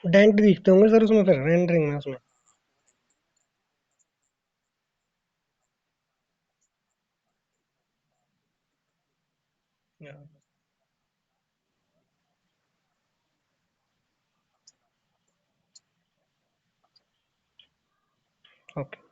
Dent दिखते होंगे sir उसमें, फिर रेंडरिंग में उसमें। Okay.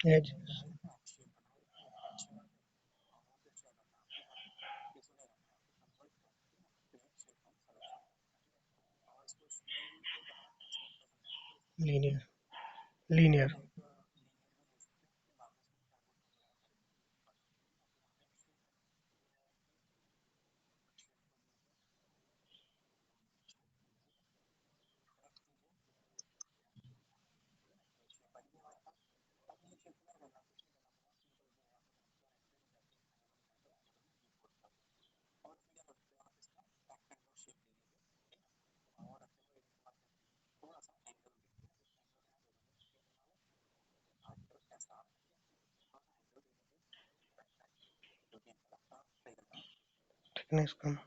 Edge. Linear. Linear. Thickness कम।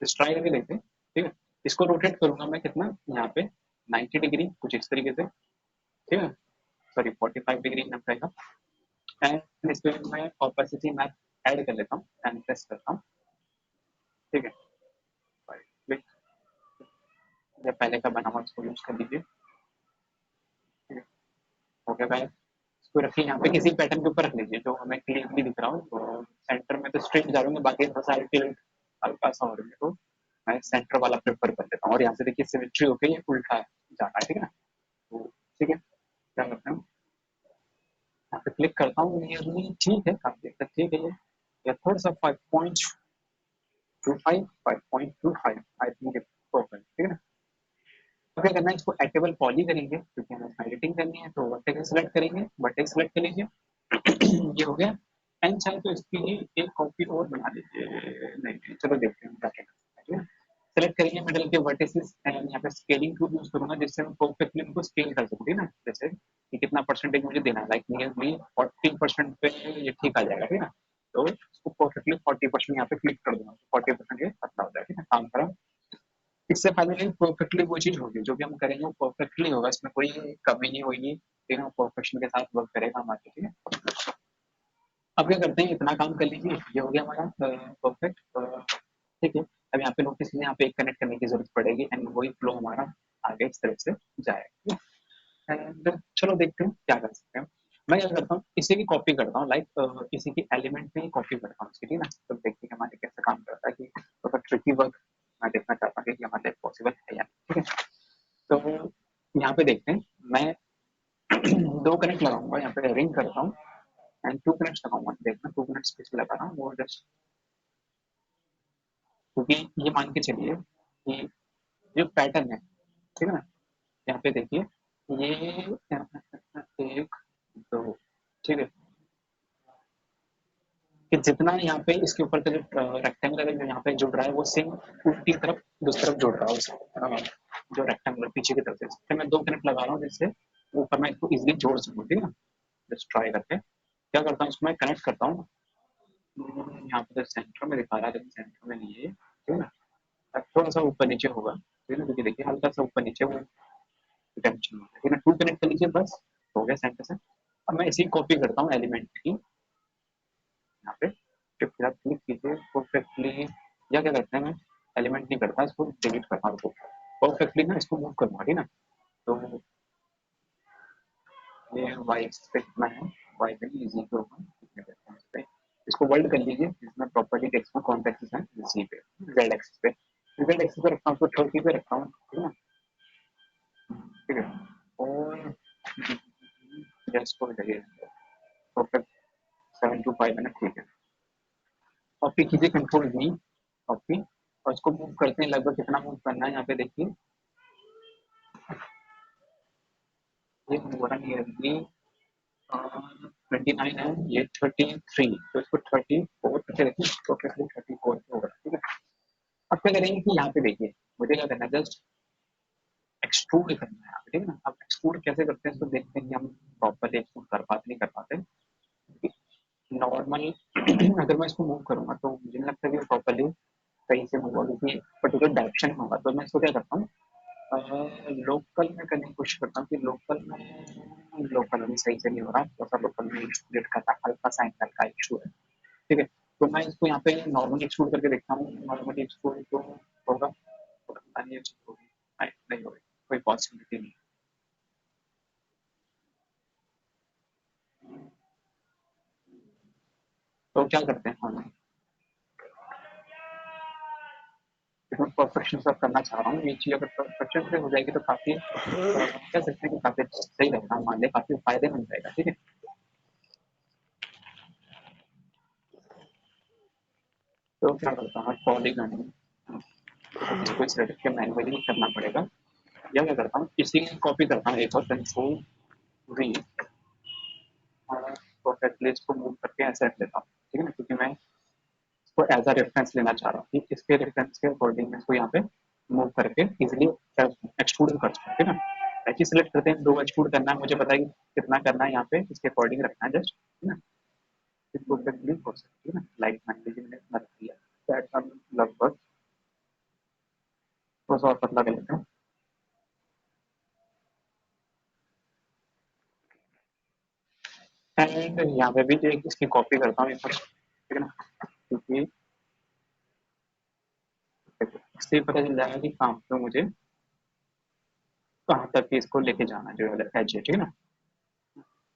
इस ट्राई करके देखते हैं। ठीक है, इसको रोटेट करूंगा मैं कितना यहाँ पे 90 डिग्री कुछ इस तरीके से। ठीक है, सॉरी 45 डिग्री नम रहेगा। एंड इस पे मैं ऑपेसिटी मैप ऐड कर लेता हूँ एंड प्रेस करता हूँ। ठीक है, क्लिक, या पहले का बना हुआ इसको यूज कर लीजिए। ठीक है, हो गया गाइस। इसको रखिए यहाँ पे किसी पैटर्न के ऊपर रख लीजिए जो हमें क्लियरली दिख रहा हो। तो सेंटर में तो स्ट्रेट जा रहा हूँ, बाकी सारे टिल्ट हल्का सा हो रही है, तो मैं सेंटर वाला प्रेफर कर लेता हूँ। और यहाँ से देखिए सिमेट्री होके ये उल्टा जा रहा है। ठीक है ना, तो ठीक है, क्या करते हैं, यहाँ पे क्लिक करता हूँ। नियरली ठीक है, काफी हद तक ठीक है ये। या थोड़ा सा 5.25, 5.25 आई थिंक परफेक्ट। ठीक है ना, तो क्या करना है, इसको एटेबल पॉली करेंगे क्योंकि हमें एडिटिंग करनी है। तो वर्टेक्स सेलेक्ट करेंगे, वर्टेक्स सेलेक्ट कर लीजिए। ये हो गया। एंड चाहे तो इसकी ही एक कॉपी और बना लीजिए। नहीं नहीं, चलो देखते हैं क्या क्या कर सकते हैं। सेलेक्ट करेंगे मिडल के वर्टिसेस एंड यहाँ पे स्केलिंग टूल यूज करूंगा जिससे मैं परफेक्टली इनको स्केल कर सकूँ। ठीक है ना, जैसे कि कितना परसेंटेज मुझे देना है, लाइक नियरली 40% पे ये ठीक आ जाएगा। ठीक है ना, तो इसको परफेक्टली 40% यहाँ पे क्लिक कर दूंगा, 40% ये पतला हो जाएगा। ठीक है, काम करा। इससे फाइनली परफेक्टली वो चीज होगी जो भी हम करेंगे वो परफेक्टली होगा, इसमें कोई कमी नहीं होगी। ठीक है, परफेक्शन के साथ वर्क करेगा हमारे। ठीक है, अब क्या करते हैं, इतना काम कर लीजिए, ये हो गया हमारा परफेक्ट। ठीक है, अब यहाँ पे नोटिस यहाँ पे एक कनेक्ट करने की जरूरत पड़ेगी एंड वही फ्लो हमारा आगे इस तरफ से जाएगा। एंड चलो देखते हैं क्या कर सकते हैं। मैं क्या करता हूँ, इसी की कॉपी करता हूँ, लाइक इसी की एलिमेंट में ही कॉपी करता हूँ इसकी। ठीक है ना, तो देखते हैं हमारे कैसे काम करता है, कि थोड़ा ट्रिकी वर्क मैं देखना चाहता हूँ कि हमारे लिए पॉसिबल है या नहीं। ठीक है, तो यहाँ पे देखते हैं, मैं दो कनेक्ट लगाऊंगा, यहाँ पे रिंग करता हूँ एंड टू कनेक्ट लगाऊंगा। देखना 2 कनेक्ट किस लगा रहा हूँ वो जस्ट, क्योंकि ये मान के चलिए कि जो पैटर्न है, ठीक है ना, यहाँ पे देखिए ये एक दो, ठीक है, जितना यहाँ पे इसके ऊपर का जो रेक्टेंगुलर है, जो यहाँ पे जुड़ रहा है वो सेम उल्टी तरफ दूसरी तरफ जुड़ रहा है जो रेक्टेंगुलर पीछे की तरफ से। फिर मैं 2 कनेक्ट लगा रहा हूँ जिससे ऊपर मैं इसको इजीली जोड़ सकूँ, ठीक है ना। जस्ट ट्राई करके क्या करता हूँ, इसको मैं कनेक्ट करता हूँ यहाँ पे सेंटर में दिखा रहा है, लेकिन सेंटर में नहीं है, ठीक है ना। थोड़ा सा ऊपर नीचे होगा, ठीक है ना, क्योंकि देखिए हल्का सा ऊपर नीचे वो टेंशन होता है, ठीक है ना। 2 कनेक्ट कर लीजिए, बस हो गया सेंटर से। अब मैं इसी कॉपी करता हूँ एलिमेंट की यहाँ पे, फिर आप क्लिक कीजिए परफेक्टली, या क्या करते हैं, मैं एलिमेंट नहीं करता, इसको डिलीट करता हूँ, परफेक्टली ना इसको मूव करूँगा, ठीक है ना। तो ये वाई एक्सिस पे कितना है, वाई पे इजी के ऊपर इसको वर्ल्ड कर लीजिए, इसमें प्रॉपर्टी टेक्स्ट में कौन सा एक्सिस है, इसी पे जेड एक्सिस पे, जेड एक्सिस पे रखता हूँ, तो 30 पे रखता हूँ, ठीक है ना, ठीक है। और जस्ट को लगे परफेक्ट 7 to 5 है ना, ठीक है। कॉपी कीजिए कंट्रोल V, कॉपी, और इसको मूव करते हैं, लगभग कितना मूव करना है यहाँ पे देखिए, ये मूव रहा है ये 29 है, ये 33, तो इसको 34 करके देखिए, तो कैसे 34 पे होगा, ठीक है। अब क्या करेंगे कि यहाँ पे देखिए, मुझे क्या करना है, जस्ट एक्सट्रूड करना है यहाँ पे, ठीक है ना। अब एक्सट्रूड कैसे करते हैं, इसको देखते हैं कि हम प्रॉपरली एक्सट्रूड कर पाते नहीं कर पाते। नॉर्मल अगर मैं इसको मूव करूंगा तो मुझे नहीं लगता कि प्रॉपरली सही से मूव होगा, किसी पर्टिकुलर डायरेक्शन में होगा। तो मैं इसको क्या करता हूँ, लोकल में करने की कोशिश करता हूँ कि लोकल में सही से नहीं हो रहा, थोड़ा सा लोकल में एक्सट्रूड करता, हल्का सा एंगल का इशू है, ठीक है। तो मैं इसको यहाँ पे नॉर्मली एक्सट्रूड करके देखता हूँ, नॉर्मली एक्सट्रूड तो होगा, नहीं होगी, नहीं होगी, कोई पॉसिबिलिटी नहीं। तो क्या करते हैं हम, इसमें परफेक्शन सब करना चाह रहा हूँ, ये चीज़ अगर परफेक्शन से हो जाएगी तो काफ़ी कह सकते हैं कि काफ़ी सही रहेगा, मान लिया काफ़ी फायदेमंद रहेगा, ठीक है। तो क्या करता हूँ, पॉलीगन इसको सिलेक्ट के मैनुअली करना पड़ेगा, या क्या करता हूँ, इसी में कॉपी करता हूँ एक और कंट्रोल V, और परफेक्टली इसको मूव करके ऐसे रख लेता हूँ, ठीक है ना, क्योंकि मैं इसको एज अ रेफरेंस लेना चाह रहा हूँ कि इसके रेफरेंस के अकॉर्डिंग मैं इसको यहाँ पे मूव करके इजिली एक्सट्रूड कर सकूँ, ठीक है ना। ऐसे सिलेक्ट करते हैं, 2 एक्सट्रूड करना है, मुझे पता है कि कितना करना है यहाँ पे, इसके अकॉर्डिंग रखना है जस्ट, ठीक है ना। इसको परफेक्टली हो सकती है ना, लाइक मान लीजिए मैंने इतना रख दिया, दैट हम लगभग थोड़ा सा और पतला कर लेते हैं, एंड यहाँ पे भी एक इसकी कॉपी करता हूँ एक बार, ठीक है ना, क्योंकि इससे पता चल जाएगा कि कहाँ पे मुझे कहाँ तक इसको लेके जाना जो एज है, ठीक है ना।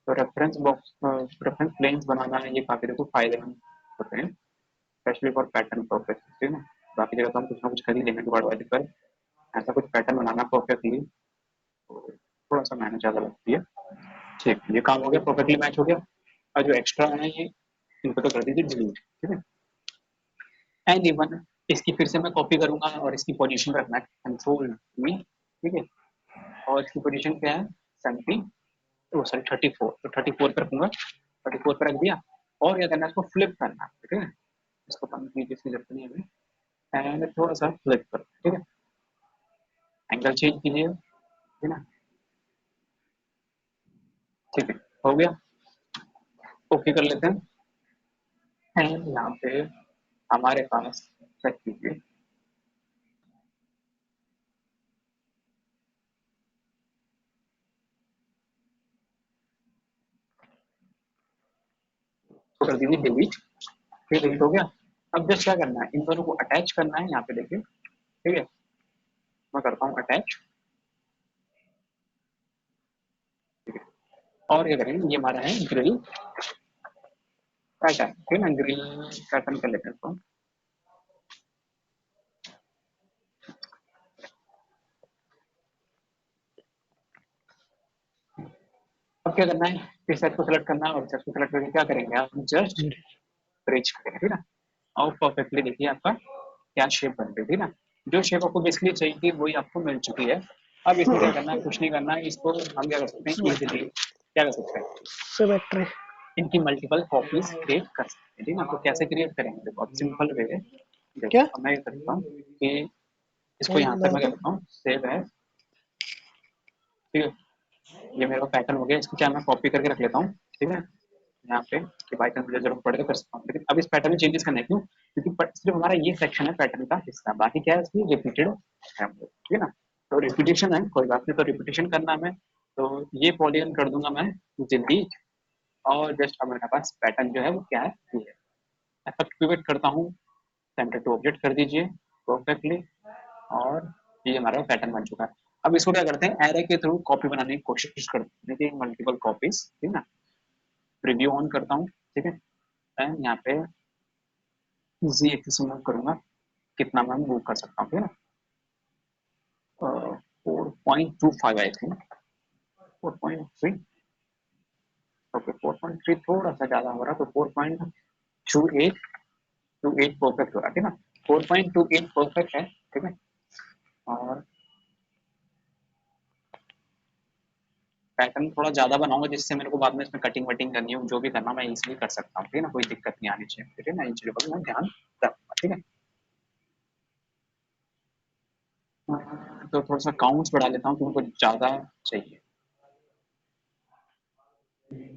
तो रेफरेंस बॉक्स, रेफरेंस प्लेन्स बनाना है, ये काफी देखो फायदेमंद होते हैं, स्पेशली फॉर पैटर्न पर्पस, ठीक है ना। बाकी जगह तो हम कुछ ना कुछ कर ही लेंगे जुगाड़ वाले, पर ऐसा कुछ पैटर्न बनाना परफेक्टली तो थोड़ा सा मेहनत ज्यादा लगती है, ठीक। ये काम हो गया, परफेक्टली मैच हो गया। और जो एक्स्ट्रा है ये इनको तो कर दीजिए डिलीट, ठीक है। एंड इवन इसकी फिर से मैं कॉपी करूंगा और इसकी पोजीशन रखना है कंट्रोल में, ठीक है। और इसकी पोजीशन क्या है, 70, तो सॉरी 34, तो 34 पर रखूंगा, 34 पर रख दिया। और क्या करना है, इसको फ्लिप करना है, ठीक है। इसको कम कीजिए, इसकी जरूरत नहीं है हमें, एंड थोड़ा सा फ्लिप कर, ठीक है, एंगल चेंज कीजिए, ठीक है ना, ठीक है, हो गया। ओके कर लेते हैं, एंड यहाँ पे हमारे पास चेक कीजिए, तो कर दीजिए डिलीट, फिर डिलीट हो गया। अब जस्ट क्या करना है, इन दोनों को अटैच करना है यहाँ पे देखिए, ठीक है। मैं करता हूँ अटैच, और क्या करेंगे, ये हमारा है ग्रिल पैटर्न, ठीक है ना, ग्रिल पैटर्न कर लेते हैं इसको। अब क्या करना है, फिर सेट को सिलेक्ट करना है, और सेट को सिलेक्ट करके क्या करेंगे आप, जस्ट ब्रिज करेंगे, ठीक है ना। और परफेक्टली देखिए आपका क्या शेप बन गई, ठीक है ना। जो शेप आपको बेसिकली चाहिए थी वही आपको मिल चुकी है। अब इसमें क्या करना है, कुछ नहीं करना है, इसको हम क्या कर सकते हैं, इजीली क्या कर सकते हैं, सिमेट्री। इनकी मल्टीपल कॉपीज क्रिएट कर सकते हैं, ठीक है। तो कैसे क्रिएट करेंगे, देखो अब सिंपल वे है। देखो क्या अब मैं करता हूँ कि इसको कौन यहाँ पे बता मैं क्या दो। करता हूँ, सेव है, ठीक है। ये मेरा पैटर्न हो गया, इसको क्या मैं कॉपी करके रख लेता हूँ, ठीक है, यहाँ पे कि बाई चांस मुझे जरूरत पड़े तो कर सकता हूँ। लेकिन अब इस पैटर्न में चेंजेस करने क्यों, क्योंकि सिर्फ हमारा ये सेक्शन है पैटर्न का हिस्सा, बाकी क्या है इसकी रिपीटेड है, ठीक है ना। तो रिपीटेशन है, कोई बात नहीं, तो रिपीटेशन करना है मैं, तो ये पॉलीगन कर दूंगा मैं जल्दी। और जस्ट अब मेरे पास पैटर्न जो है वो क्या है, ये है। इफेक्ट पिवट करता हूँ, सेंटर टू ऑब्जेक्ट कर दीजिए परफेक्टली, और ये हमारा पैटर्न बन चुका है। अब इसको क्या करते हैं, एरे के थ्रू कॉपी बनाने की कोशिश करते हैं, देखिए मल्टीपल कॉपीज, ठीक है ना। प्रीव्यू ऑन करता हूँ, ठीक है, एंड यहाँ पे जी एक्सिस मूव करूंगा, कितना मैं मूव कर सकता हूँ, ठीक है ना। 4.25 आई थिंक, 4.3, ओके 4.3 थोड़ा सा ज्यादा हो रहा, तो 4.28, 28 परफेक्ट हो रहा, ठीक है ना। 4.28 परफेक्ट है, ठीक है। और पैटर्न थोड़ा ज्यादा बनाऊंगा, जिससे मेरे को बाद में इसमें कटिंग वटिंग करनी हो, जो भी करना मैं इजिली कर सकता हूँ, ठीक है ना, कोई दिक्कत नहीं आनी चाहिए, ठीक है ना, इन चीजों पर मैं ध्यान रखूंगा, ठीक है। तो थोड़ा सा काउंट्स बढ़ा लेता हूँ, क्योंकि ज्यादा चाहिए।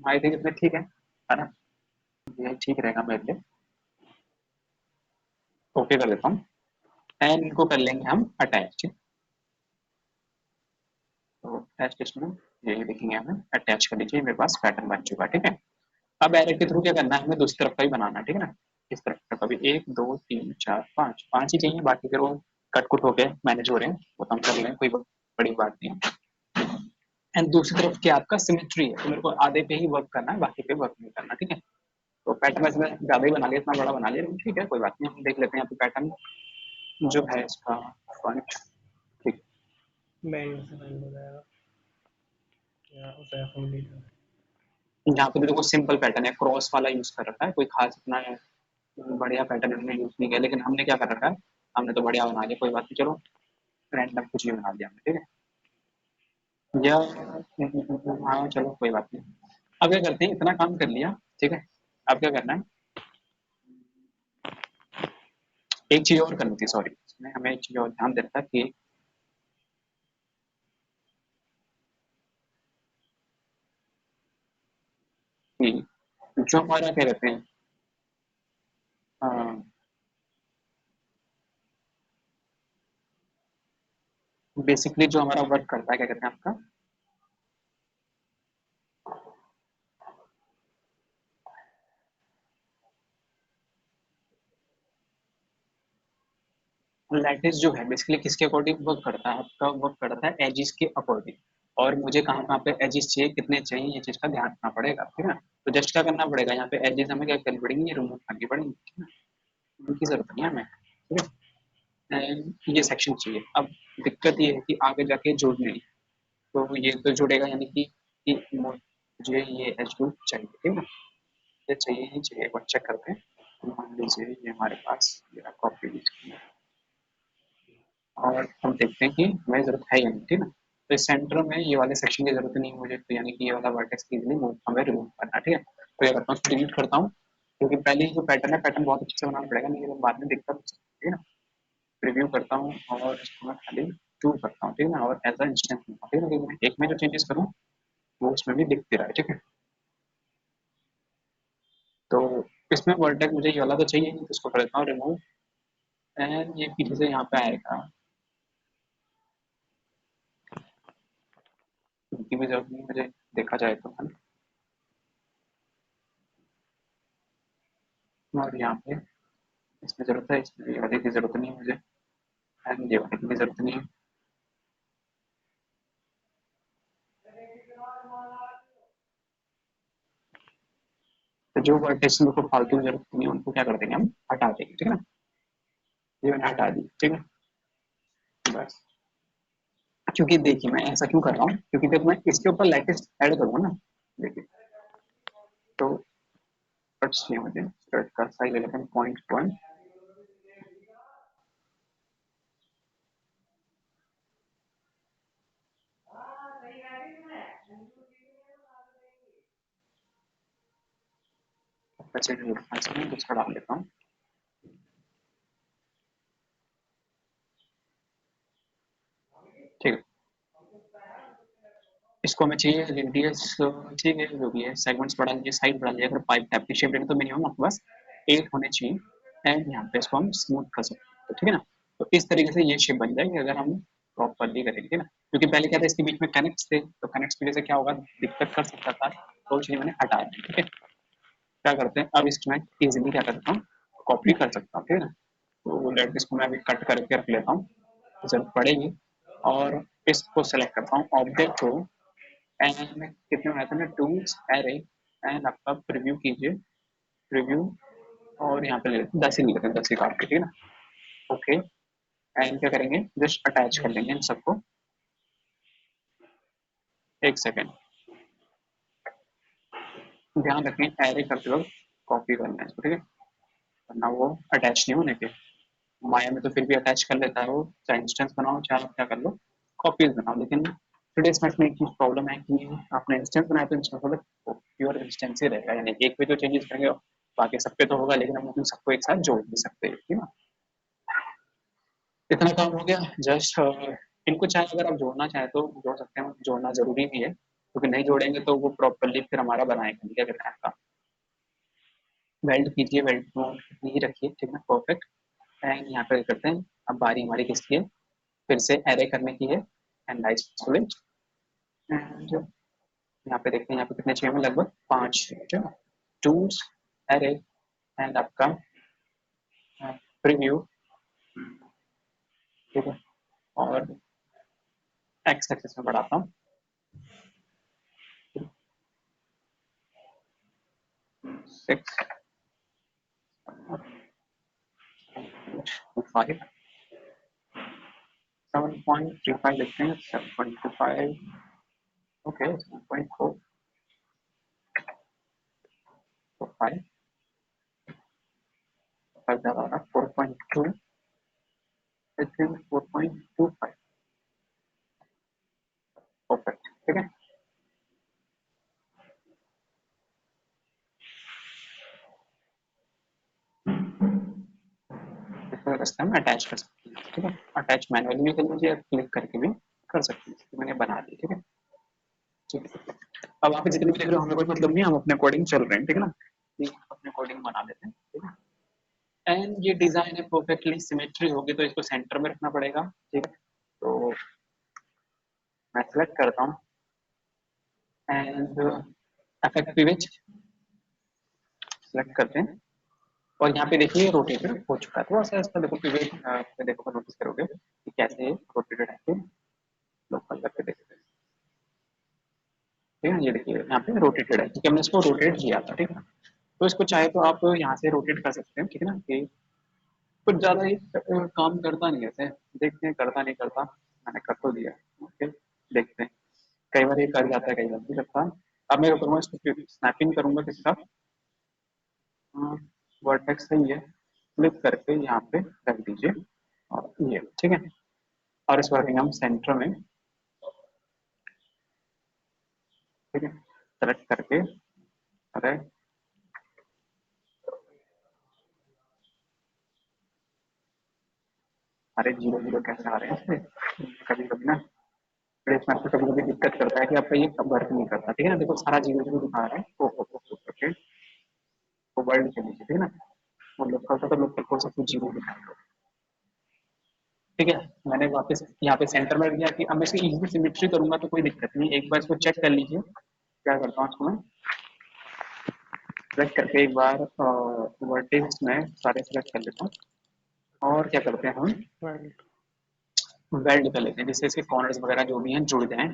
आई थिंक इसमें ठीक है ना, ये ठीक रहेगा मेरे लिए। ओके कर देता हूँ, एंड इनको कर लेंगे हम अटैच, तो अटैच में ये देखेंगे हमें, अटैच कर लीजिए, मेरे पास पैटर्न बन चुका है, ठीक है। अब एरो के थ्रू क्या करना है, हमें दूसरी तरफ का ही बनाना है, ठीक है ना। इस तरफ का भी 1 2 3 4 5 5 ही चाहिए, बाकी फिर वो कट कुट होके मैनेज हो रहे हैं, वो तो हम कर लेंगे, कोई बड़ी बात नहीं है। एंड दूसरी तरफ क्या आपका सिमेट्री है, तो मेरे को आधे पे ही वर्क करना है, बाकी पे वर्क नहीं करना, ठीक है। तो पैटर्न इसमें ज्यादा ही बना लिया, इतना बड़ा बना लिया, लेकिन ठीक है कोई बात नहीं, हम देख लेते हैं यहाँ पे पैटर्न जो है इसका फ्रंट, ठीक बैंड से बैंड हो जाएगा या उसे कंप्लीट। है। यहाँ पे भी देखो सिंपल पैटर्न है, क्रॉस वाला यूज कर रखा है, कोई खास इतना बढ़िया पैटर्न हमने यूज नहीं किया, लेकिन हमने क्या कर रखा है, हमने तो बढ़िया बना लिया, कोई बात नहीं, चलो रैंडम कुछ भी बना दिया हमने, ठीक है। या हाँ चलो कोई बात नहीं। अब क्या करते हैं, इतना काम कर लिया, ठीक है। अब क्या करना है, एक चीज और करनी थी, सॉरी, इसमें हमें एक चीज और ध्यान देना था कि जो हमारा क्या कहते हैं, बेसिकली जो हमारा वर्क करता है, क्या कहते हैं आपका, लैटिस जो है बेसिकली किसके अकॉर्डिंग वर्क करता है, आपका वर्क करता है एजिस के अकॉर्डिंग। और मुझे कहाँ कहाँ पे एजिस चाहिए, कितने चाहिए, ये चीज का ध्यान रखना पड़ेगा, ठीक है ना। तो जस्ट क्या करना पड़ेगा, यहाँ पे एजिस हमें क्या करनी पड़ेगी, रिमूव करनी पड़ेगी, ठीक है ना, उनकी जरूरत नहीं है हमें, ठीक है। ये सेक्शन चाहिए। अब दिक्कत ये है कि आगे जाके जोड़ने, तो ये तो जुड़ेगा, यानी कि मुझे ये एच टू चाहिए, ठीक है ना, ये चाहिए ही चाहिए, एक बार चेक करते हैं। तो मान लीजिए ये हमारे पास ये कॉपी, और हम देखते हैं कि हमें जरूरत है या नहीं, ठीक है ना। तो इस सेंटर में ये वाले सेक्शन की जरूरत नहीं है मुझे, तो यानी कि ये वाला वर्टेक्स इजीली मूव हमें रिमूव करना, ठीक है। तो ये करता हूँ, डिलीट करता हूँ, क्योंकि पहले ही जो पैटर्न है, पैटर्न बहुत अच्छे से बनाना पड़ेगा, नहीं तो बाद में दिक्कत हो सकती है, ठीक है ना। प्रीव्यू करता हूँ और इसको मैं खाली चूज करता हूँ, ठीक है ना, और एज अ इंस्टेंस, ठीक है ना, कि मैं एक में जो चेंजेस करूँ वो उसमें भी दिखते रहा है, ठीक है। तो इसमें वर्टेक्स मुझे ये वाला तो चाहिए नहीं, तो इसको कर देता हूँ रिमूव, एंड ये पीछे से यहाँ पे आएगा, इनकी भी जरूरत नहीं मुझे, देखा जाए तो है ना। और यहाँ पे इसमें जरूरत है, इसमें ये वाले की जरूरत नहीं है मुझे, एंड ये वाले की भी जरूरत नहीं है। तो जो वर्टेक्स को फालतू की जरूरत नहीं है, उनको क्या कर देंगे, हम हटा देंगे, ठीक है ना। ये मैंने हटा दी, ठीक है, बस। क्योंकि देखिए मैं ऐसा क्यों कर रहा हूँ, क्योंकि जब मैं इसके ऊपर लेटेस्ट ऐड करूंगा ना, देखिए, तो कट चाहिए मुझे, कट का साइज ले लेते हैं 0.1, वैसे मैं दूसरा डाल लेता हूँ। ठीक है, इसको हमें चाहिए रेडियस, ठीक है जो भी है, सेगमेंट्स बढ़ा लीजिए, साइड बढ़ा लीजिए। अगर पाइप टाइप की शेप देंगे तो मिनिमम आपके पास 8 होने चाहिए। एंड यहाँ पे इसको हम स्मूथ कर सकते हैं, तो ठीक है ना। तो इस तरीके से ये शेप बन जाएगी अगर हम प्रॉपरली करेंगे ना, क्योंकि पहले क्या था इसके बीच में कनेक्ट थे, तो कनेक्ट की वजह से क्या होगा, दिक्कत कर सकता था, तो इसलिए मैंने हटा दिया। ठीक है, क्या करते हैं अब इसको मैं इजिली क्या करता हूँ, कॉपी कर सकता हूँ, ठीक है ना। तो लेट इसको मैं अभी कट करके रख लेता हूँ, जरूरत पड़ेगी। और इसको सेलेक्ट करता हूँ, ऑब्जेक्ट को, एंड कितने बनाते हैं, टूल्स एरे, एंड आपका प्रीव्यू कीजिए, प्रीव्यू, और यहाँ पे ले लेते हैं 10 ही ले लेते हैं, 10 ही काट के, ठीक है ना। ओके, एंड क्या करेंगे, जस्ट अटैच कर लेंगे इन सबको। एक सेकेंड, ध्यान रखें एरे करते वक्त कॉपी करना है इसको, ठीक है, वरना वो अटैच नहीं होने के। माया में तो फिर भी अटैच कर लेता है वो, चाहे इंस्टेंस बनाओ चाहे आप क्या कर लो, कॉपीज बनाओ। लेकिन थ्री में एक चीज प्रॉब्लम है कि आपने इंस्टेंस बनाया तो इंस्टेंस मतलब प्योर इंस्टेंस ही रहेगा, यानी एक पे तो चेंजेस करेंगे, बाकी सब पे तो होगा, लेकिन हम उन सबको एक साथ जोड़ नहीं सकते, ठीक है ना। इतना काम हो गया। जस्ट इनको चाहे अगर आप जोड़ना चाहे तो जोड़ सकते हैं, जोड़ना जरूरी भी है, क्योंकि नहीं जोड़ेंगे तो वो प्रॉपरली फिर हमारा बनाएगा नहीं, क्या कहते हैं आपका, वेल्ड कीजिए, वेल्ड को नहीं रखिए, ठीक है, परफेक्ट। एंड यहाँ पे करते हैं, अब बारी हमारी किसकी है, फिर से एरे करने की है, एंड आइसोलेट। एंड यहाँ पे देखते हैं यहाँ पे कितने चाहिए हमें, लगभग 5, ठीक है। टूल्स, एरे, एंड आपका प्रीव्यू, ठीक है, और एक्स एक्सेस में बढ़ाता हूँ, 6, 5, 7.35 लिखते हैं, 7.25, ओके, 7.4, 5, 5 ज़्यादा हो रहा, 4.2, आई थिंक 4.25, परफेक्ट, ठीक है। इसमें रास्ते हम अटैच कर सकते हैं, ठीक है, अटैच मैनुअली भी कर लीजिए, क्लिक करके भी कर सकते हैं, तो मैंने बना दी, ठीक है। ठीक है, अब आप जितने भी देख रहे हो हमें कोई मतलब नहीं, हम अपने अकॉर्डिंग चल रहे हैं, ठीक है ना, ये अपने अकॉर्डिंग बना लेते हैं, ठीक है। एंड ये डिजाइन है परफेक्टली सिमेट्री होगी, तो इसको सेंटर में रखना पड़ेगा, ठीक है। तो मैं सेलेक्ट करता हूँ, एंड अफेक्ट पिवट सेलेक्ट करते हैं, और यहाँ पे देखिए रोटेटेड हो चुका है, थोड़ा सा इसका देखो पिवट, देखो नोटिस करोगे कि कैसे रोटेटेड है, लोकल करके देखते हैं, ठीक है। ये देखिए यहाँ पे रोटेटेड है, क्योंकि हमने इसको रोटेट किया था, ठीक है। तो इसको चाहे तो आप यहाँ से रोटेट कर सकते हैं, ठीक है ना, कि कुछ ज्यादा ही काम करता नहीं है, देखते हैं करता नहीं करता, मैंने कर तो दिया, ओके, देखते हैं, कई बार ये कर जाता है, कई बार नहीं करता। अब मैं क्या करूँगा, इसको स्नैपिंग करूंगा किसका, वर्टेक्स है ये, क्लिक करके यहाँ पे रख दीजिए, और ये ठीक है, और इसको रखेंगे हम सेंटर में, ठीक है, सेलेक्ट करके, अरे अरे जीरो जीरो कैसे आ रहे हैं इसमें, कभी कभी ना प्लेसमेंट में कभी कभी दिक्कत करता है कि आपका ये वर्क नहीं करता, ठीक है ना, देखो सारा जीरो जीरो दिखा रहे हैं, ओके, वो वर्ल्ड के नीचे, ठीक है ना, वो लोकल था तो लोकल को सब कुछ जीरो दिखाएगा, ठीक है। मैंने वापस यहाँ पे सेंटर में रख दिया कि अब मैं इसकी इजी सिमेट्री करूंगा तो कोई दिक्कत नहीं, एक बार इसको चेक कर लीजिए, क्या करता हूँ इसको मैं सेलेक्ट करके एक बार वर्टेक्स में सारे सेलेक्ट कर लेता हूँ, और क्या करते हैं हम वेल्ड, वेल्ड कर लेते हैं, जिससे इसके कॉर्नर्स वगैरह जो भी हैं जुड़ जाएं।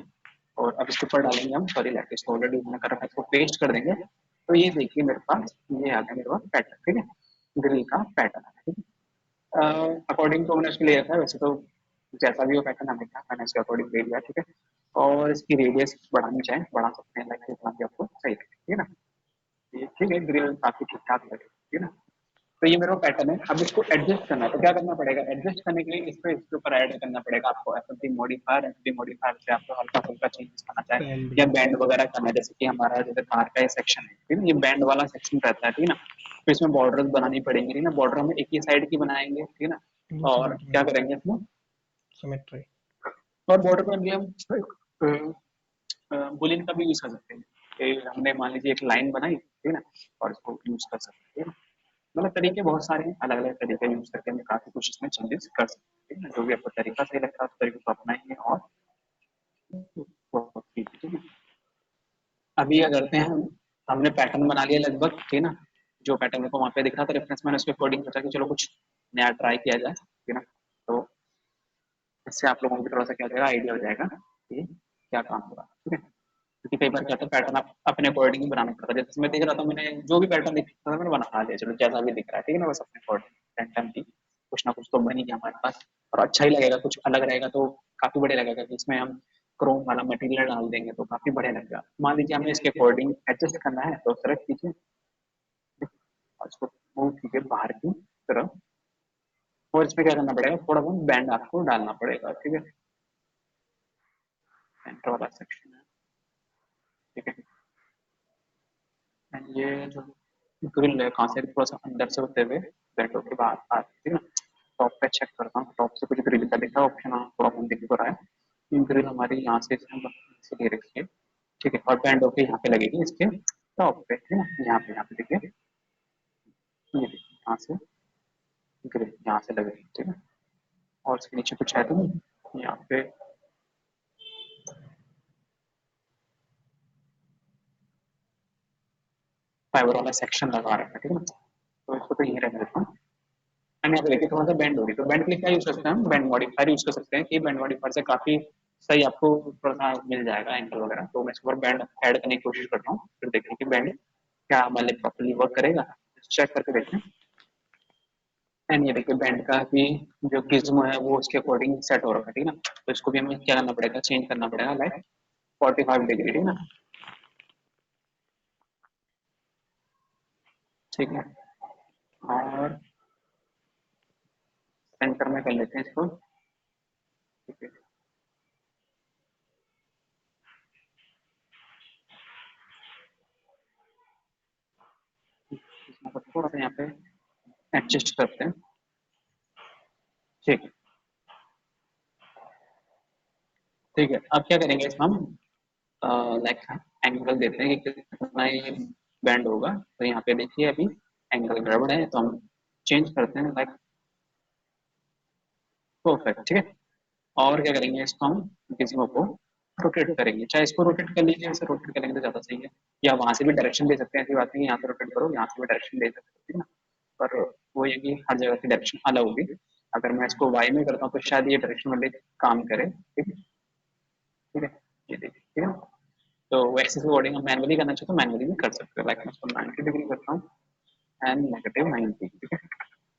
और अब इसके ऊपर डालेंगे हम, सॉरी लेटेस्ट ऑलरेडी मैंने कर रखा है, इसको पेस्ट कर देंगे, तो ये देखिए मेरे पास ये आ गया मेरे पास पैटर्न, ठीक है, ग्रिल का पैटर्न है, ठीक है। अकॉर्डिंग तो मैंने उसके लिए रखा है, वैसे तो जैसा भी वो पैटर्न हमें था मैंने उसके अकॉर्डिंग ले लिया, ठीक है। और इसकी रेडियस बढ़ानी चाहे बढ़ा सकते हैं, लाइक जितना भी आपको सही लगे, ठीक है ना। ये ठीक है, ग्रिल काफी ठीक ठाक लगे, ठीक है ना। तो ये मेरा पैटर्न है। अब इसको एडजस्ट करना है, तो क्या करना पड़ेगा, एडजस्ट करने के लिए इसको इसके ऊपर ऐड करना पड़ेगा आपको एफएफडी मॉडिफायर। एफएफडी मॉडिफायर से आपको हल्का फुल्का चेंजेस करना चाहे बैंड या बैंड वगैरह करना है, जैसे कि हमारा जैसे कार का ये सेक्शन है, ठीक है, ये बैंड वाला सेक्शन रहता है, ठीक है ना। तो इसमें बॉर्डर बनानी पड़ेंगे, ठीक है ना। बॉर्डर हम एक ही साइड की बनाएंगे, ठीक है ना। दूसरी और साइड में क्या करेंगे इसमें, सिमेट्री। और बॉर्डर पर भी हम बुलियन का भी यूज कर सकते हैं। हमने मान लीजिए एक लाइन बनाई, ठीक है ना, और इसको यूज कर सकते हैं। मतलब तरीके बहुत सारे हैं, अलग अलग तरीके यूज करके हम काफी कुछ इसमें चेंजेस कर सकते हैं, जो भी आपको तरीका सही लगता है उस तरीके को अपनाएंगे और बहुत ठीक है, ठीक है। अभी क्या करते हैं हम, हमने पैटर्न बना लिया लगभग, ठीक है ना। जो पैटर्न मेरे को वहाँ पे दिख रहा था रेफरेंस, मैंने उसके अकॉर्डिंग सोचा कि चलो कुछ नया ट्राई किया जाए, ठीक है ना। तो इससे आप लोगों को भी थोड़ा सा क्या हो जाएगा, आइडिया हो जाएगा कि क्या काम हो रहा है, ठीक है। क्योंकि कई बार क्या होता है, पैटर्न आप अपने अकॉर्डिंग ही बनाना पड़ता है। जैसे मैं देख रहा था, मैंने जो भी पैटर्न दिख रहा था मैंने बना दिया, चलो जैसा भी दिख रहा है, ठीक है ना, बस अपने अकॉर्डिंग रैंडम ही कुछ ना कुछ तो बन ही गया हमारे पास। और अच्छा ही लगेगा, कुछ अलग रहेगा तो काफी बढ़िया लगेगा। कि इसमें हम क्रोम वाला मटेरियल डाल देंगे तो काफी बढ़िया लगेगा। मान लीजिए हमें इसके अकॉर्डिंग एडजस्ट करना है, तो सिर्फ कीजिए और इसको मूव कीजिए बाहर की तरफ। और इसमें क्या करना पड़ेगा, थोड़ा बहुत बैंड आपको डालना पड़ेगा, ठीक है। सेंटर वाला सेक्शन है, ठीक है। एंड ये जो ग्रिल है, कहाँ से थोड़ा सा अंदर से होते हुए बैठो के बाद ठीक है ना। टॉप पे चेक करता हूँ, टॉप से कुछ ग्रिल का दिखा ऑप्शन, हाँ थोड़ा बहुत दिख तो रहा है। ग्रिल हमारी यहाँ से ले रखी है, ठीक है। और बैंड होके यहाँ पे लगेगी इसके टॉप पे, ठीक है ना। यहाँ पे देखिए, ये देखिए यहाँ से ग्रिल यहाँ से लगेगी, ठीक है। और इसके नीचे कुछ है तो नहीं, यहाँ पे फाइबर वाला सेक्शन लगा रखा है, ठीक है ना। तो इसको तो यही रख देता हूँ। एंड यहाँ पे देखिए थोड़ा सा बैंड हो रही है, तो बैंड के लिए क्या यूज कर सकते हैं हम, बैंड मॉडिफायर यूज कर सकते हैं। कि बैंड मॉडिफायर से काफी सही आपको थोड़ा सा मिल जाएगा एंगल वगैरह। तो मैं इसके ऊपर बैंड ऐड करने की कोशिश करता हूँ, फिर देखते हैं कि बैंड क्या हमारे लिए प्रॉपरली वर्क करेगा, चेक करके देखते हैं। एंड ये देखिए बैंड का भी जो गिज्मो है वो उसके अकॉर्डिंग सेट हो रखा है, ठीक है ना। तो इसको भी हमें क्या करना पड़ेगा, चेंज करना पड़ेगा, लाइक 45 डिग्री, ठीक है ना। ठीक है, और सेंटर में कर लेते हैं इसको, ठीक है। इसको थोड़ा सा यहाँ पे एडजस्ट करते हैं, ठीक है। ठीक है, अब क्या करेंगे इसमें हम, लाइक एंगल देते हैं कि कितना ये बैंड होगा। तो यहाँ पे देखिए अभी एंगल गड़बड़ है, तो हम चेंज करते हैं, लाइक परफेक्ट, ठीक है। और क्या करेंगे, इसको हम किसी को रोटेट करेंगे। चाहे इसको रोटेट कर लीजिए, इसे रोटेट करेंगे तो ज्यादा सही है। या वहां से भी डायरेक्शन दे सकते हैं, ऐसी बात नहीं है यहाँ से रोटेट करो, यहाँ से भी डायरेक्शन दे सकते हो, ठीक है ना। पर वो ये कि हर जगह की डायरेक्शन अलग होगी। अगर मैं इसको वाई में करता हूँ तो शायद ये डायरेक्शन वाले काम करे, ठीक है, ठीक है। ये देखिए, ठीक है। तो वैसे से वर्डिंग हम मैनुअली करना चाहते हो मैनुअली भी कर सकते हो। लाइक मैं इसको 90 डिग्री करता हूँ एंड -90, ठीक है।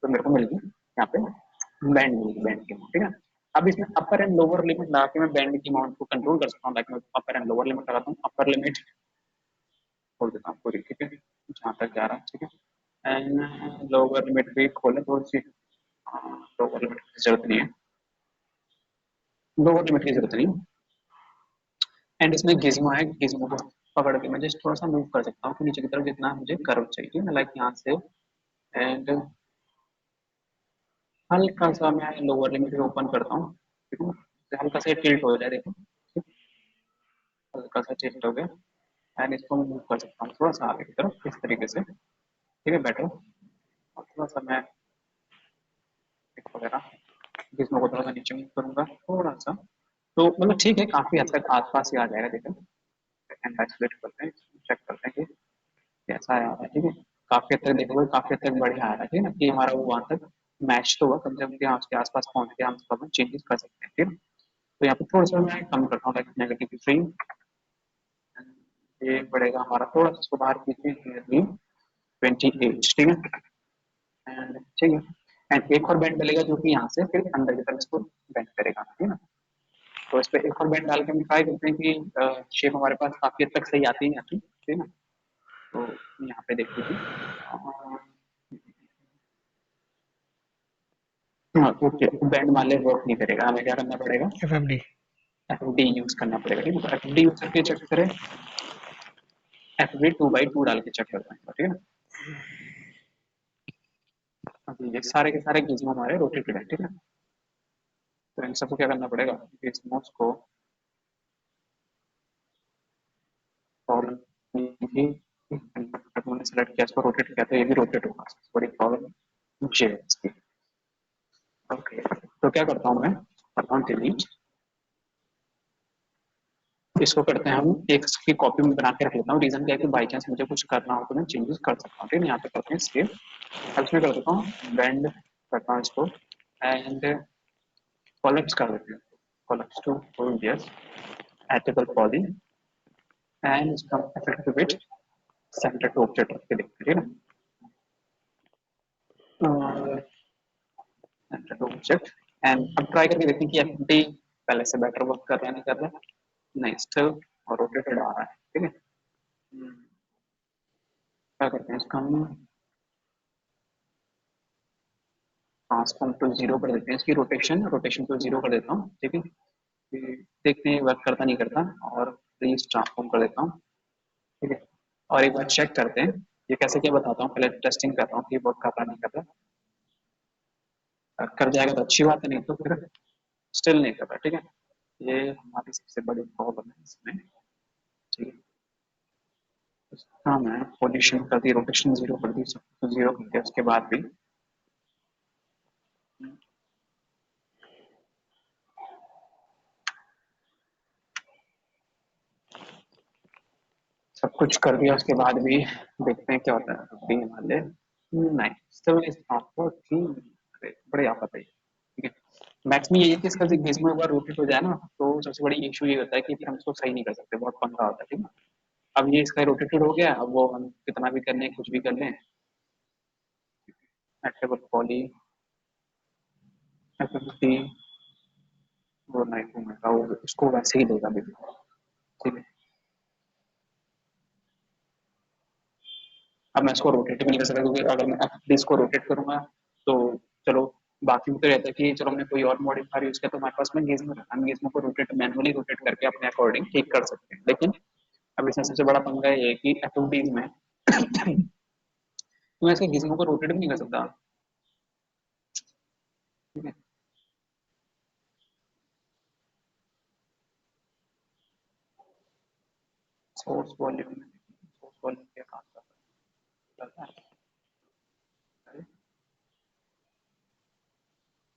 तो मेरे को मिल गई यहाँ पे बैंड मिल गई, बैंड की अमाउंट, ठीक है। अब इसमें अपर एंड लोअर लिमिट लगा के मैं बैंड की अमाउंट को कंट्रोल कर सकता हूँ। लाइक मैं अपर एंड लोअर लिमिट लगाता हूँ, अपर लिमिट खोल देता हूँ पूरी, ठीक है, जहाँ तक जा रहा है, ठीक है। एंड लोअर लिमिट भी खोले थोड़ी सी, लोअर लिमिट की जरूरत नहीं है, लोअर लिमिट की जरूरत नहीं है। एंड इसमें गिज्मो है, गिज्मो को पकड़ के मैं जस्ट थोड़ा सा मूव कर सकता हूँ कि नीचे की तरफ जितना मुझे कर्व चाहिए, मैं लाइक यहाँ से एंड हल्का सा मैं लोअर लिमिट को ओपन करता हूँ, ठीक है। तो हल्का सा टिल्ट हो जाए, देखो ठीक? हल्का सा टिल्ट हो गया एंड इसको मूव कर सकता हूँ थोड़ा सा आगे की तरफ इस तरीके से, ठीक है, बेटर। और थोड़ा सा मैं वगैरह जिसमें को थोड़ा सा नीचे मूव करूंगा थोड़ा सा, तो मतलब ठीक है, काफी हद तक आसपास ही आ जाएगा। देखो एंड आइसोलेट करते हैं, चेक करते हैं कि कैसा आ रहा है, ठीक है। काफी हद तक देखोगे, काफी हद तक बढ़िया आ रहा है, ठीक है ना। कि हमारा वो वहां तक मैच तो हुआ, कम से कम यहाँ उसके आसपास पहुंच के हम थोड़ा चेंजेस कर सकते हैं, ठीक है। तो यहाँ पे थोड़ा सा मैं कम करता हूँ, लाइक -3, ये पड़ेगा हमारा थोड़ा सा इसको बाहर कीजिए 28, ठीक है। एंड ठीक है, एंड एक और बैंड डलेगा जो कि यहाँ से फिर अंदर की तरफ इसको बैंड करेगा, ठीक है ना। तो इस पे एक और बैंड डाल के हम ट्राई करते हैं कि शेप हमारे पास काफी हद तक सही आती है, आती, ठीक है ना। तो यहाँ पे देख लीजिए, हाँ ओके, बैंड मान ले वर्क नहीं करेगा, हमें क्या करना पड़ेगा, FFD। एफ डी यूज करना पड़ेगा। ठीक है, तो एफ डी यूज करके चेक करें, एफ डी 2/2 डाल के चेक करते हैं, ठीक है ना। अभी ये सारे के सारे गीजमो हमारे रोटेटेड है, ठीक है। तो इन सबको क्या करना पड़ेगा, गीजमोस को प्रॉब्लम थी, मैंने सेलेक्ट किया, इसको रोटेट किया, तो ये भी रोटेट होगा, बड़ी प्रॉब्लम मुझे है इसकी। ओके, तो क्या करता हूँ मैं, करता हूँ डिलीट, इसको करते हैं हम एक की कॉपी में बना के रख लेता हूँ। रीजन क्या है कि बाई चांस मुझे कुछ करना हो तो मैं चेंजेस कर सकता हूँ, ठीक है। यहाँ पे करते हैं सेव, अब इसमें कर देता हूँ बेंड, करता हूँ इसको एंड कोलेप्स कर देते हैं, collapse to full yes editable poly and इसका effect with centre to object रख के देखते हैं, ठीक है। सेंटर टू ऑब्जेक्ट एंड अब ट्राई करके देखते हैं कि एफडी पहले से बेटर वर्क कर रहा है, नहीं कर रहा है, नहीं स्टिल और रोटेटेड आ रहा है, ठीक है। क्या करते हैं इसका हम ट्रांसफॉर्म टू जीरो कर देते हैं, इसकी रोटेशन रोटेशन टू जीरो कर देता हूँ, ठीक है। देखते हैं वर्क करता नहीं करता, और प्लीज ट्रांसफॉर्म कर देता हूँ, ठीक है। और एक बार चेक करते हैं ये कैसे, क्या बताता हूँ, पहले टेस्टिंग कर रहा हूँ कि वर्क कर रहा नहीं कर रहा, कर जाएगा तो अच्छी बात है, नहीं तो फिर स्टिल नहीं कर रहा, ठीक है। ये हमारी सबसे बड़ी प्रॉब्लम है इसमें, ठीक है। हाँ मैं पोजीशन कर दी, रोटेशन जीरो कर दी, सब कुछ जीरो कर दिया, उसके बाद भी सब कुछ कर दिया, उसके बाद भी देखते हैं क्या होता है, भी वाले नहीं स्टिल इज नॉट थी, बड़ी आफत है, ठीक है। मैक्स में यही है कि इसका बीच में एक बार रोटेट हो जाए ना, तो सबसे बड़ी इशू ये होता है कि फिर हम इसको सही नहीं कर सकते, बहुत पंगा होता है, ठीक है। अब ये इसका रोटेटेड हो गया, अब वो हम कितना भी कर लें, कुछ भी कर लें, एट्रेबल पॉली एफएफटी वो नहीं घूमेगा, वो उसको वैसे ही देगा बिल्कुल, ठीक है। अब मैं इसको रोटेट भी नहीं कर सकता, क्योंकि अगर मैं एफएफटी इसको रोटेट करूंगा तो चलो, बाकी में तो रहता है कि चलो हमने कोई और मॉडिफायर यूज किया तो हमारे पास में गीजमो है, हम गीजमो को रोटेट मैनुअली रोटेट करके अपने अकॉर्डिंग ठीक कर सकते हैं, लेकिन अब इसमें सबसे बड़ा पंगा ये है कि एफएफडीज में तो मैं इसके गीजमो को रोटेट भी नहीं कर सकता, ठीक है। सोर्स वॉल्यूम क्या काम करता है,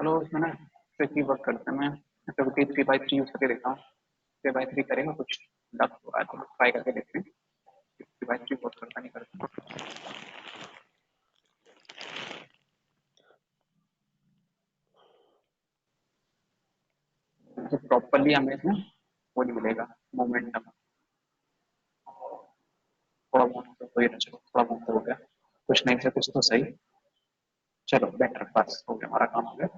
चलो इसमें ना ट्रिकी वर्क करते हैं, मैं एक्टिविटी 3/3 यूज करके देखता हूँ, 3/3 करेगा कुछ डक हो रहा है, तो ट्राई करके देखते हैं 3/3 वर्क करता नहीं करता। तो प्रॉपरली हमें इसमें वो नहीं मिलेगा मोमेंटम, थोड़ा बहुत तो कोई ना, चलो थोड़ा बहुत तो हो गया, कुछ नहीं से कुछ तो सही, चलो बेटर, पास हो गया, हमारा काम हो गया।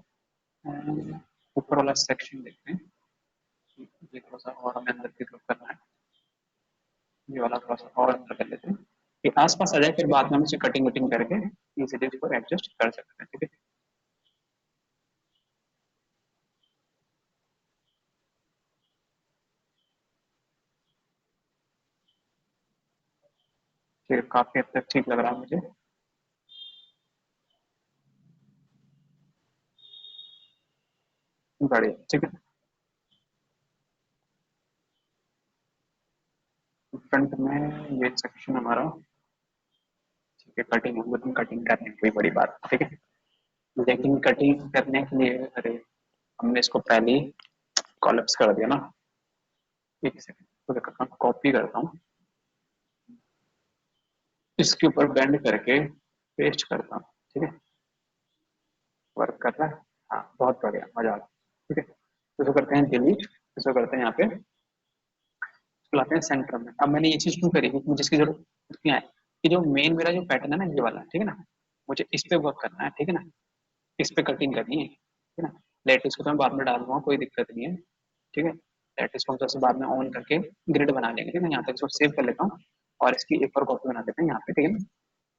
ऊपर वाला सेक्शन देखते हैं, ये थोड़ा सा और हमें अंदर की तरफ करना है, ये वाला थोड़ा सा और अंदर कर लेते हैं, ये आसपास आ जाए, फिर बाद में हम इसे कटिंग वटिंग करके इजीली इसको एडजस्ट कर सकते हैं, ठीक है। फिर काफी हद तक ठीक लग रहा है मुझे, बढ़िया, ठीक है। फ्रंट में ये सेक्शन हमारा, ठीक है, कटिंग हम लोग कटिंग करने की कोई बड़ी बात, ठीक है। लेकिन कटिंग करने के लिए, अरे हमने इसको पहले ही कॉलअप्स कर दिया ना, एक सेकंड तो करता हूँ, कॉपी करता हूँ, इसके ऊपर बेंड करके पेस्ट करता हूँ, ठीक है। वर्क कर रहा है, हाँ बहुत बढ़िया, मजा आ रहा है, ठीक है। तो इसको करते हैं डिलीट, इसको करते हैं यहाँ पे, इसको लाते हैं सेंटर में। अब मैंने ये चीज क्यों करी, क्योंकि मुझे इसकी जरूरत क्या है, कि जो मेन मेरा जो पैटर्न है ना, ये वाला, ठीक है ना, मुझे इस पे वर्क करना है, ठीक है ना, इस पे कटिंग करनी है, ठीक है ना। लेटेस्ट को तो मैं बाद में डाल दूंगा, कोई दिक्कत नहीं है, ठीक है। लेटेस्ट को हम सबसे बाद में ऑन करके ग्रिड बना लेंगे, ठीक है। यहाँ तक इसको सेव कर लेता हूँ, और इसकी एक और कॉपी बना देते हैं यहाँ पे, ठीक है ना,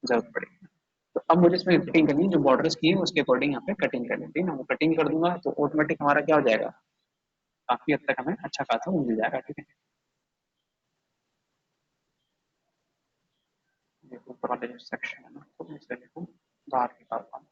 जरूरत पड़ेगी। तो अब मुझे इसमें कटिंग करनी है, जो बॉर्डर्स की है उसके अकॉर्डिंग यहाँ पे कटिंग करनी है, ठीक है ना। वो कटिंग कर दूंगा तो ऑटोमेटिक हमारा क्या हो जाएगा, काफी हद तक हमें अच्छा खासा वो मिल जाएगा, ठीक है। ये ऊपर वाले जो सेक्शन है ना, तो मैं इसे देखो बाहर निकालता हूँ।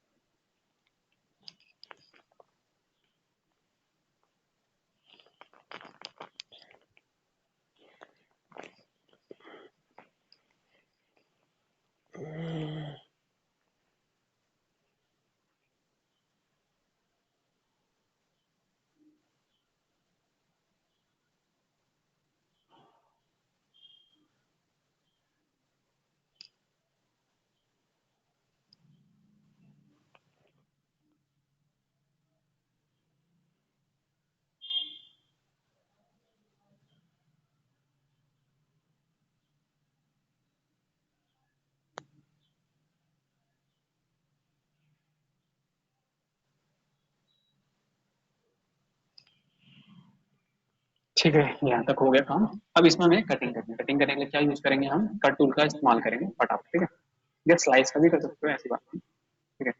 ठीक है, यहाँ तक हो गया काम। अब इसमें हमें कटिंग करनी है। कटिंग करने के लिए क्या यूज करेंगे, हम कट टूल का इस्तेमाल करेंगे फटाफट, ठीक है। या स्लाइस का भी कर सकते हो, ऐसी बात नहीं, ठीक है।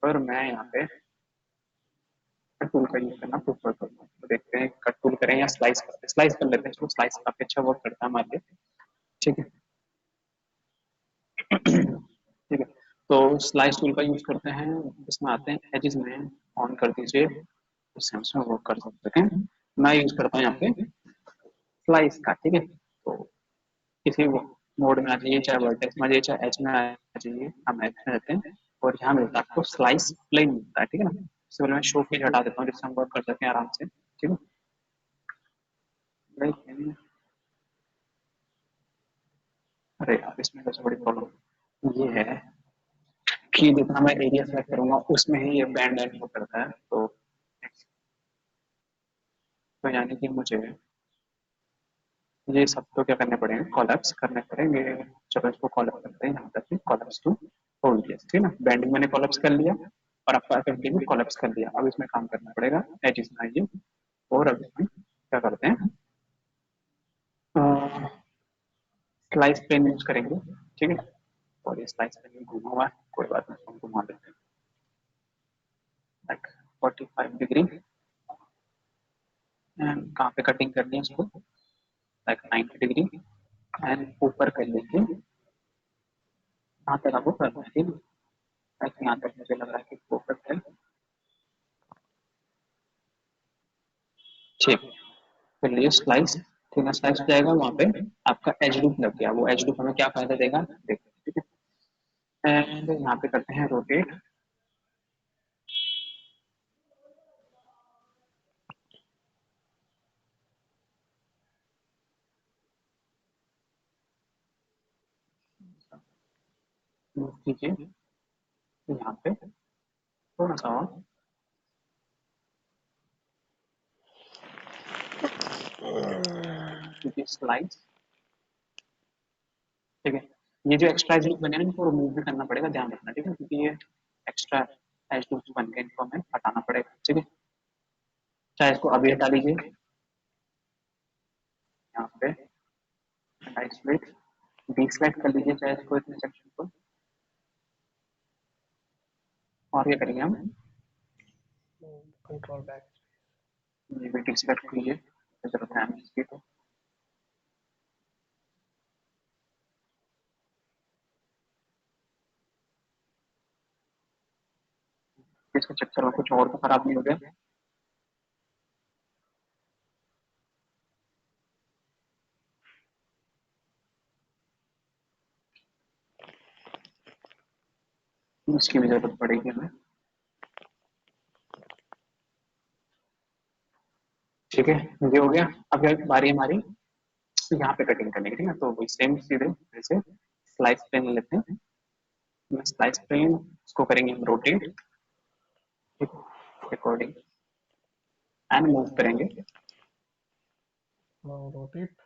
पर मैं यहाँ पे कट टूल का यूज करना प्रेफर करूंगा, तो देखते हैं कट टूल करें या स्लाइस कर लेते हैं। चलो स्लाइस काफी अच्छा वर्क करता है हमारे लिए, ठीक है। ठीक है, तो स्लाइस टूल का यूज करते हैं। इसमें आते हैं एजेस में, ऑन कर दीजिए, इससे हम इसमें वर्क कर सकते हैं। मैं यूज करता हूँ यहाँ पे स्लाइस का, ठीक है। तो किसी मोड में आ जाइए, चाहे वर्टेक्स में आ जाइए, चाहे एच में आ जाइए, हम एच में रहते हैं। और यहाँ मिलता है आपको स्लाइस प्लेन मिलता है, ठीक है ना। इससे पहले मैं शो पेज हटा देता हूँ, जिससे हम वर्क कर सकें आराम से, ठीक है। लेकिन अरे यार, इसमें सबसे बड़ी प्रॉब्लम ये है कि जितना मैं एरिया सेलेक्ट करूंगा उसमें ही ये बैंड एंड वो करता है। तो यानी कि मुझे ये सब तो क्या करने पड़ेंगे, कॉलअप्स करने पड़ेंगे। चलो इसको कॉलअप करते हैं, यहाँ तक कॉलअप्स टू होल्ड दिया, ठीक है ना। बैंडिंग मैंने कॉलअप्स कर लिया और आपका एफएफडी भी कॉलअप्स कर दिया। अब इसमें काम करना पड़ेगा, एजिस में आइए। और अब इसमें क्या करते हैं, स्लाइस पेन यूज करेंगे, ठीक है। और ये स्लाइस पेन घुमा हुआ है, कोई बात नहीं, हम घुमा देते हैं लाइक 45 डिग्री। एंड कहाँ पे कटिंग करनी है इसको, लाइक 90 डिग्री। एंड ऊपर कर लेंगे, यहाँ तक आपको करना है, ठीक है। लाइक यहाँ तक मुझे लग रहा है कि परफेक्ट है, ठीक है। फिर लिए स्लाइस, थीना स्लाइस जाएगा वहाँ पे, आपका एज लूप लग गया। वो एज लूप हमें क्या फायदा देगा, देखते हैं, ठीक है। एंड यहाँ पे करते हैं रोटेट। मूव कीजिए यहाँ पे थोड़ा सा और, क्योंकि स्लाइस, ठीक है। ये जो एक्स्ट्रा एज लूप बने ना, इनको रिमूव भी करना पड़ेगा, ध्यान रखना, ठीक है। क्योंकि ये एक्स्ट्रा एज लूप बन गए, इनको हमें हटाना पड़ेगा, ठीक है। चाहे इसको अभी हटा लीजिए, यहाँ पे स्प्लिट डीसेलेक्ट कर लीजिए, चाहे इसको, इतने सेक्शन को। और क्या करेंगे हम, कंट्रोल बैक। ये भी डीसेलेक्ट कीजिए, जरूरत है हमें इसकी। तो इसके चक्कर में कुछ और तो खराब नहीं हो गया। इसकी भी जरूरत पड़ेगी हमें, ठीक है। ये हो गया। अब बारी हमारी यहाँ पे कटिंग करने की, ठीक है। तो वही सेम सीधे जैसे स्लाइस प्लेन लेते हैं, स्लाइस प्लेन इसको करेंगे हम रोटेट, ठीक है, अकॉर्डिंग एंड मूव करेंगे। रोटेट।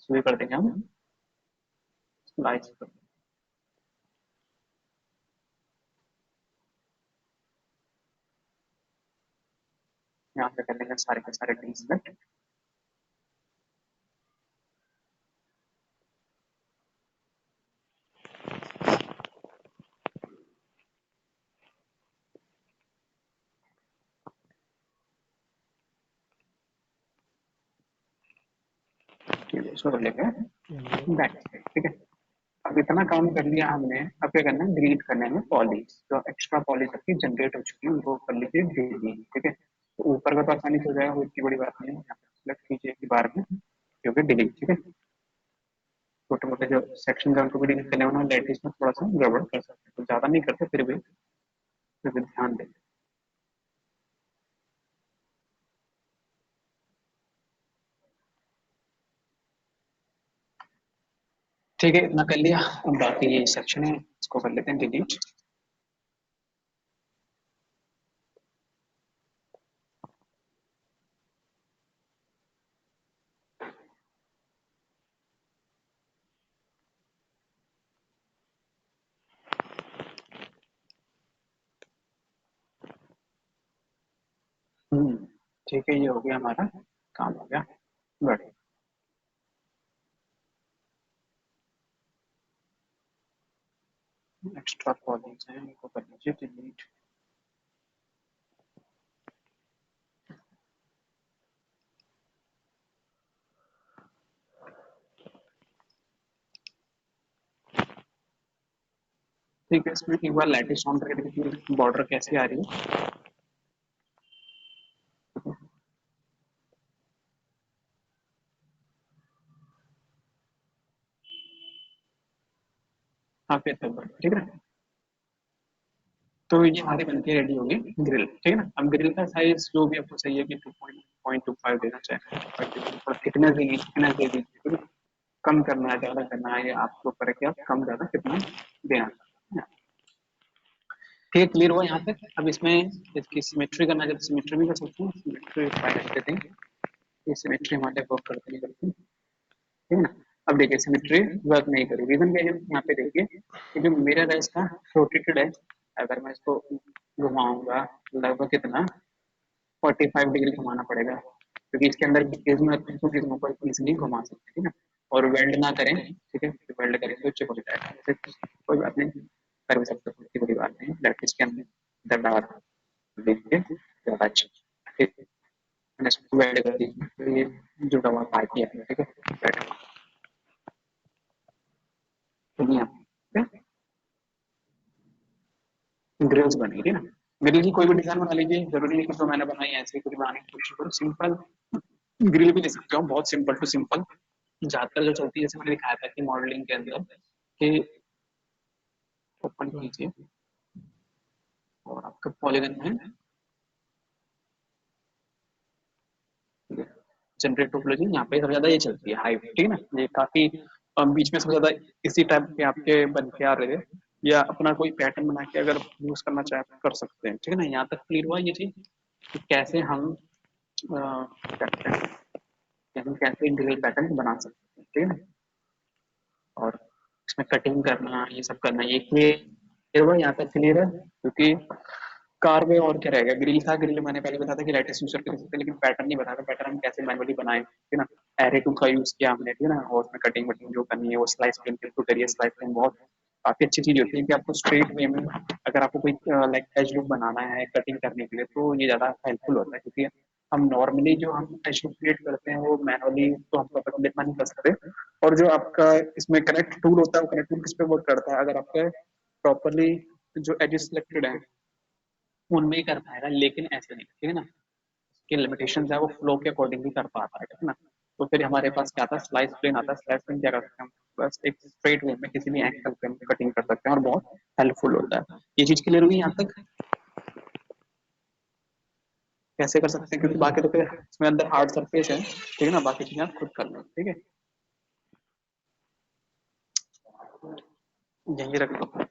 शुरू कर देंगे हम स्लाइस पर। यहाँ पे कर लेंगे सारे के सारे डी सिलेक्ट। इसको कर लेंगे बैक, ठीक है। अब इतना काम कर लिया हमने, अब क्या करना है, डिलीट करने में पॉलीज, जो एक्स्ट्रा पॉलीज आपकी जनरेट हो चुकी है उनको कर लीजिए डिलीट, ठीक है। तो ऊपर का तो आसानी से हो जाएगा, वो इतनी बड़ी बात नहीं है, यहाँ पे सेलेक्ट कीजिए एक बार में, क्योंकि डिलीट, ठीक है। छोटे मोटे जो सेक्शन है उनको भी डिलीट करने वाला, लेटेस्ट में थोड़ा सा गड़बड़ कर सकते हैं, तो ज्यादा नहीं करते, फिर भी ध्यान दें। ठीक है, इतना कर लिया। अब बाकी ये सेक्शन है, इसको कर लेते हैं डिलीट। ठीक है, ये हो गया हमारा काम, हो गया बढ़िया। एक्स्ट्रा पॉलिंग्स हैं, इनको कर लीजिए डिलीट। ठीक है, इसमें एक बार लेटेस्ट ऑन करके देखिए बॉर्डर कैसी आ रही है। हाँ फिर तक बढ़िया, ठीक है। तो ये हमारी बनके रेडी होगी ग्रिल, ठीक है ना। अब ग्रिल का साइज जो भी आपको चाहिए कि 2.25 देना चाहे, थोड़ा थिकनेस देगी, थिकनेस दे दीजिए, ठीक है। कम करना है, ज्यादा करना है, ये आपके ऊपर है कि आप कम ज्यादा कितना देना चाहते हैं। ठीक है, क्लियर हुआ यहाँ तक। अब इसमें इसकी सिमेट्री करना है, जब सिमेट्री भी कर सकते हैं, सिमेट्री रख देते हैं, ये सिमेट्री हमारे वर्क करते नहीं करती, ठीक है ना। अब देखिए सिमेट्री वर्क नहीं करी, रीजन क्या है, यहाँ पे देखिए कि जो मिरर है इसका रोटेटेड है। अगर मैं इसको घुमाऊंगा लगभग कितना 45 डिग्री घुमाना पड़ेगा, क्योंकि इसके अंदर की चीज चीजों को इजिली घुमा सकते हैं, ठीक है। और वेल्ड ना करें, ठीक है, वेल्ड करें तो चिपक जाएगा, जैसे कोई बात नहीं, कर भी सकते हो, कोई बड़ी बात नहीं, लैटिस के अंदर दबा देखिए ज्यादा अच्छा, ठीक है। मैंने इसको वेल्ड कर दी, तो ये जुड़ा हुआ पार्ट है, ठीक है, वेल्ड दुनिया ग्रिल्स बनेगी ना। ग्रिल की कोई भी डिजाइन बना लीजिए, जरूरी नहीं कि जो मैंने बनाई है ऐसे ही कुछ बनाने की कोशिश करो, सिंपल ग्रिल भी ले सकते हो, बहुत सिंपल टू सिंपल। ज्यादातर जो चलती है, जैसे मैंने दिखाया था कि मॉडलिंग के अंदर कि ओपन कीजिए और आपका पॉलीगन में जनरेट टोपोलॉजी, यहाँ पे सबसे ज्यादा ये चलती है हाइव, ठीक है ना। ये काफी बीच में सबसे ज्यादा इसी टाइप के आपके बन के आ रहे थे, या अपना कोई पैटर्न बना के अगर यूज करना चाहे तो कर सकते हैं, ठीक है ना। यहाँ तक क्लियर हुआ ये चीज कि कैसे हम करते हैं, कि हम कैसे इंटीग्रल पैटर्न बना सकते हैं, ठीक है ना। और इसमें कटिंग करना, ये सब करना, ये क्लियर हुआ यहाँ तक, क्लियर है। क्योंकि कार में और क्या रहेगा, ग्रिल था, ग्रिल मैंने पहले बताया था कि लेटेस्ट यूज कर सकते हैं, लेकिन पैटर्न नहीं बताया, पैटर्न हम कैसे मैनुअली बनाए, ठीक है ना। एरे टूल का यूज किया हमने, ठीक है ना, और उसमें कटिंग वटिंग जो करनी है वो स्लाइस प्लेन के थ्रू करिए। स्लाइस प्लेन बहुत काफी अच्छी चीज होती है कि आपको स्ट्रेट वे में अगर आपको कोई लाइक एज लुक बनाना है कटिंग करने के लिए, तो ये ज्यादा हेल्पफुल होता है, क्योंकि हम नॉर्मली जो हम एज लुक क्रिएट करते हैं वो मैनुअली तो हम प्रॉपर इतना नहीं कर सकते। और जो आपका इसमें कनेक्ट टूल होता है, वो कनेक्ट टूल किस पे वर्क करता है, अगर आपका प्रॉपरली जो एजेस सिलेक्टेड है उनमें ही कर पाएगा, लेकिन ऐसे नहीं, ठीक है ना। कि लिमिटेशन है वो फ्लो के अकॉर्डिंगली कर पाता है, ठीक है ना। तो फिर हमारे पास क्या आता है, स्लाइस प्लेन आता है। स्लाइस प्लेन क्या करते हैं हम, बस एक स्ट्रेट वे में किसी भी एंगल पे हम कटिंग कर सकते हैं और बहुत हेल्पफुल होता है। ये चीज क्लियर हुई यहाँ तक, कैसे कर सकते हैं, क्योंकि बाकी तो फिर इसमें अंदर हार्ड सरफेस है, ठीक है ना, बाकी चीजें आप खुद कर लो, ठीक है। यही रख लो।